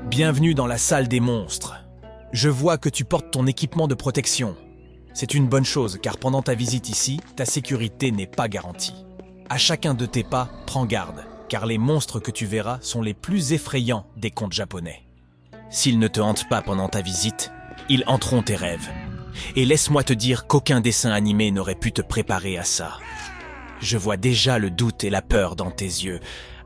Bienvenue dans la salle des monstres. Je vois que tu portes ton équipement de protection. C'est une bonne chose car pendant ta visite ici, ta sécurité n'est pas garantie. À chacun de tes pas, prends garde, car les monstres que tu verras sont les plus effrayants des contes japonais. S'ils ne te hantent pas pendant ta visite, ils hanteront tes rêves. Et laisse-moi te dire qu'aucun dessin animé n'aurait pu te préparer à ça. Je vois déjà le doute et la peur dans tes yeux.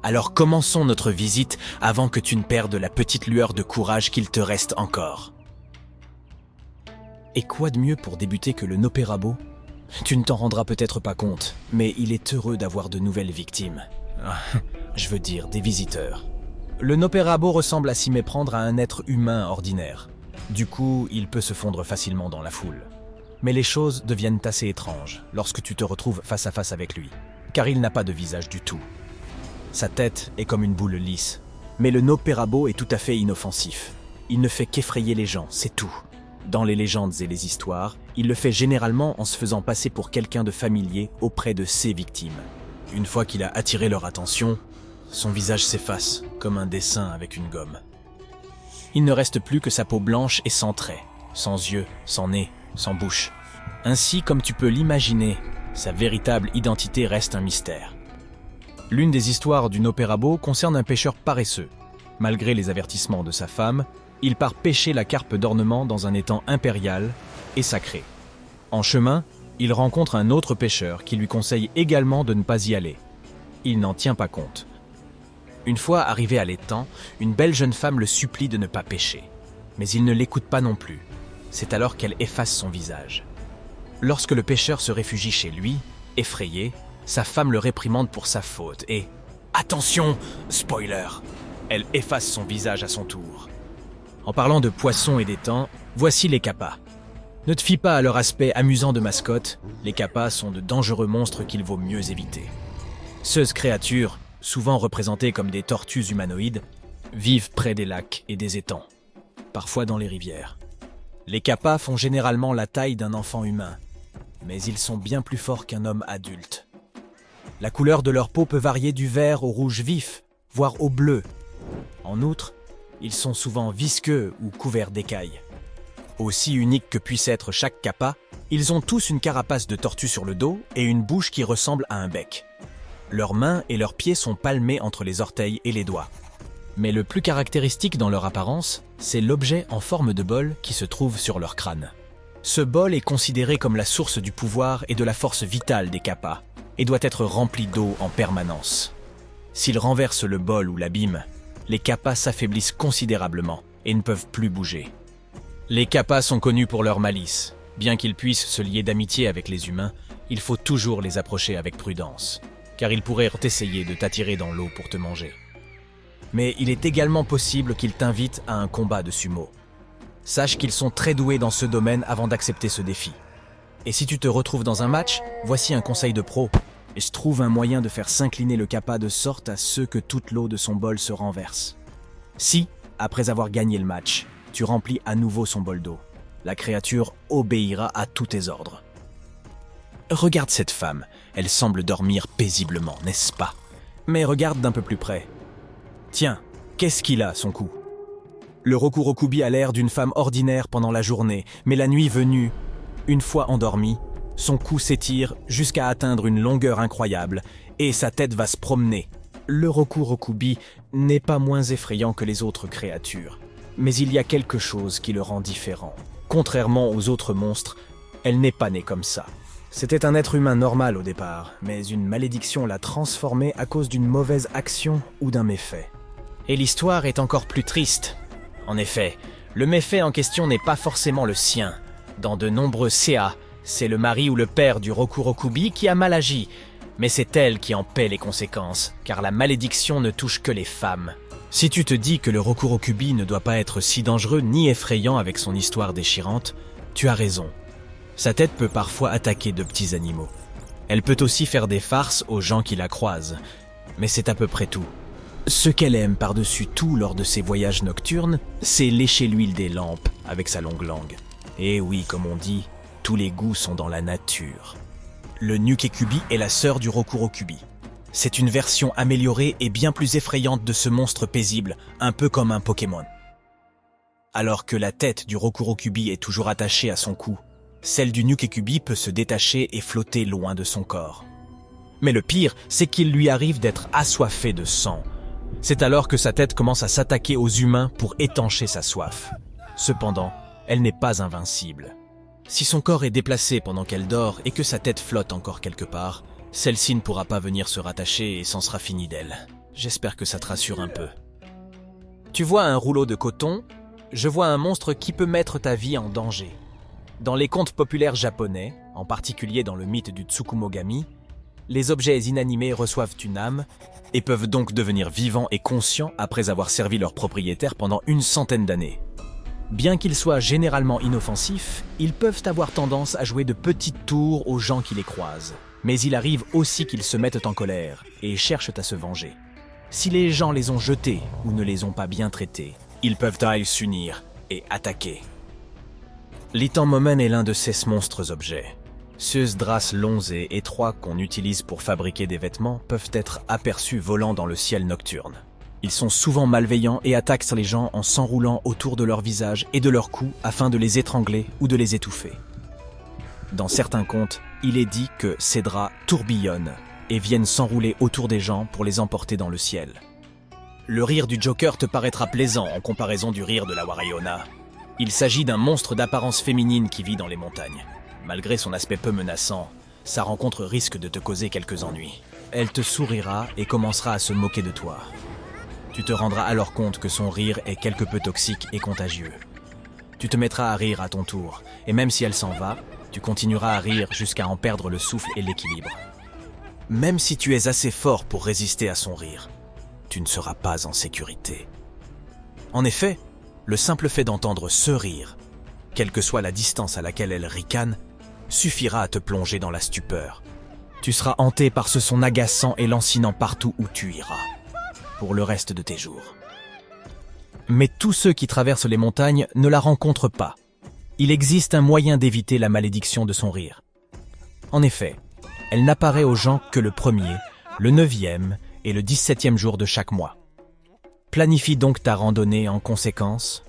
Alors commençons notre visite avant que tu ne perdes la petite lueur de courage qu'il te reste encore. Et quoi de mieux pour débuter que le Nopperabo ? Tu ne t'en rendras peut-être pas compte, mais il est heureux d'avoir de nouvelles victimes. Je veux dire, des visiteurs. Le Nopperabo ressemble à s'y méprendre à un être humain ordinaire. Du coup, il peut se fondre facilement dans la foule. Mais les choses deviennent assez étranges lorsque tu te retrouves face à face avec lui, car il n'a pas de visage du tout. Sa tête est comme une boule lisse, mais le Nopperabo est tout à fait inoffensif. Il ne fait qu'effrayer les gens, c'est tout. Dans les légendes et les histoires, il le fait généralement en se faisant passer pour quelqu'un de familier auprès de ses victimes. Une fois qu'il a attiré leur attention, son visage s'efface, comme un dessin avec une gomme. Il ne reste plus que sa peau blanche et sans traits, sans yeux, sans nez, sans bouche. Ainsi, comme tu peux l'imaginer, sa véritable identité reste un mystère. L'une des histoires du Nopperabo concerne un pêcheur paresseux. Malgré les avertissements de sa femme, il part pêcher la carpe d'ornement dans un étang impérial et sacré. En chemin, il rencontre un autre pêcheur qui lui conseille également de ne pas y aller. Il n'en tient pas compte. Une fois arrivé à l'étang, une belle jeune femme le supplie de ne pas pêcher. Mais il ne l'écoute pas non plus. C'est alors qu'elle efface son visage. Lorsque le pêcheur se réfugie chez lui, effrayé, sa femme le réprimande pour sa faute et... Attention, spoiler! Elle efface son visage à son tour. En parlant de poissons et d'étangs, voici les kappas. Ne te fie pas à leur aspect amusant de mascotte, les kappas sont de dangereux monstres qu'il vaut mieux éviter. Ces créatures, souvent représentées comme des tortues humanoïdes, vivent près des lacs et des étangs, parfois dans les rivières. Les kappas font généralement la taille d'un enfant humain, mais ils sont bien plus forts qu'un homme adulte. La couleur de leur peau peut varier du vert au rouge vif, voire au bleu. En outre, ils sont souvent visqueux ou couverts d'écailles. Aussi unique que puisse être chaque kappa, ils ont tous une carapace de tortue sur le dos et une bouche qui ressemble à un bec. Leurs mains et leurs pieds sont palmés entre les orteils et les doigts. Mais le plus caractéristique dans leur apparence, c'est l'objet en forme de bol qui se trouve sur leur crâne. Ce bol est considéré comme la source du pouvoir et de la force vitale des kappas, et doit être rempli d'eau en permanence. S'ils renversent le bol ou l'abîment, les kappas s'affaiblissent considérablement et ne peuvent plus bouger. Les kappas sont connus pour leur malice. Bien qu'ils puissent se lier d'amitié avec les humains, il faut toujours les approcher avec prudence, car ils pourraient essayer de t'attirer dans l'eau pour te manger. Mais il est également possible qu'ils t'invitent à un combat de sumo. Sache qu'ils sont très doués dans ce domaine avant d'accepter ce défi. Et si tu te retrouves dans un match, voici un conseil de pro. Je trouve un moyen de faire s'incliner le kappa de sorte à ce que toute l'eau de son bol se renverse. Si, après avoir gagné le match, tu remplis à nouveau son bol d'eau, la créature obéira à tous tes ordres. Regarde cette femme, elle semble dormir paisiblement, n'est-ce pas? Mais regarde d'un peu plus près. Tiens, qu'est-ce qu'il a, son cou? Le Rokurokubi a l'air d'une femme ordinaire pendant la journée, mais la nuit venue, une fois endormi, son cou s'étire jusqu'à atteindre une longueur incroyable et sa tête va se promener. Le Rokurokubi n'est pas moins effrayant que les autres créatures, mais il y a quelque chose qui le rend différent. Contrairement aux autres monstres, elle n'est pas née comme ça. C'était un être humain normal au départ, mais une malédiction l'a transformé à cause d'une mauvaise action ou d'un méfait. Et l'histoire est encore plus triste. En effet, le méfait en question n'est pas forcément le sien. Dans de nombreux CA, c'est le mari ou le père du Rokurokubi qui a mal agi, mais c'est elle qui en paie les conséquences, car la malédiction ne touche que les femmes. Si tu te dis que le Rokurokubi ne doit pas être si dangereux ni effrayant avec son histoire déchirante, tu as raison. Sa tête peut parfois attaquer de petits animaux. Elle peut aussi faire des farces aux gens qui la croisent, mais c'est à peu près tout. Ce qu'elle aime par-dessus tout lors de ses voyages nocturnes, c'est lécher l'huile des lampes avec sa longue langue. Et oui, comme on dit, tous les goûts sont dans la nature. Le Nukekubi est la sœur du Rokurokubi. C'est une version améliorée et bien plus effrayante de ce monstre paisible, un peu comme un Pokémon. Alors que la tête du Rokurokubi est toujours attachée à son cou, celle du Nukekubi peut se détacher et flotter loin de son corps. Mais le pire, c'est qu'il lui arrive d'être assoiffé de sang. C'est alors que sa tête commence à s'attaquer aux humains pour étancher sa soif. Cependant, elle n'est pas invincible. Si son corps est déplacé pendant qu'elle dort et que sa tête flotte encore quelque part, celle-ci ne pourra pas venir se rattacher et s'en sera fini d'elle. J'espère que ça te rassure un peu. Tu vois un rouleau de coton? Je vois un monstre qui peut mettre ta vie en danger. Dans les contes populaires japonais, en particulier dans le mythe du Tsukumogami, les objets inanimés reçoivent une âme et peuvent donc devenir vivants et conscients après avoir servi leur propriétaire pendant une centaine d'années. Bien qu'ils soient généralement inoffensifs, ils peuvent avoir tendance à jouer de petites tours aux gens qui les croisent. Mais il arrive aussi qu'ils se mettent en colère et cherchent à se venger. Si les gens les ont jetés ou ne les ont pas bien traités, ils peuvent s'unir et attaquer. L'Itanmomen est l'un de ces monstres objets. Ces draps longs et étroits qu'on utilise pour fabriquer des vêtements peuvent être aperçus volant dans le ciel nocturne. Ils sont souvent malveillants et attaquent les gens en s'enroulant autour de leur visage et de leur cou afin de les étrangler ou de les étouffer. Dans certains contes, il est dit que ces draps tourbillonnent et viennent s'enrouler autour des gens pour les emporter dans le ciel. Le rire du Joker te paraîtra plaisant en comparaison du rire de la Warriona. Il s'agit d'un monstre d'apparence féminine qui vit dans les montagnes. Malgré son aspect peu menaçant, sa rencontre risque de te causer quelques ennuis. Elle te sourira et commencera à se moquer de toi. Tu te rendras alors compte que son rire est quelque peu toxique et contagieux. Tu te mettras à rire à ton tour, et même si elle s'en va, tu continueras à rire jusqu'à en perdre le souffle et l'équilibre. Même si tu es assez fort pour résister à son rire, tu ne seras pas en sécurité. En effet, le simple fait d'entendre ce rire, quelle que soit la distance à laquelle elle ricane, suffira à te plonger dans la stupeur. Tu seras hanté par ce son agaçant et lancinant partout où tu iras, pour le reste de tes jours. Mais tous ceux qui traversent les montagnes ne la rencontrent pas. Il existe un moyen d'éviter la malédiction de son rire. En effet, elle n'apparaît aux gens que le 1er, le 9e et le 17e jour de chaque mois. Planifie donc ta randonnée en conséquence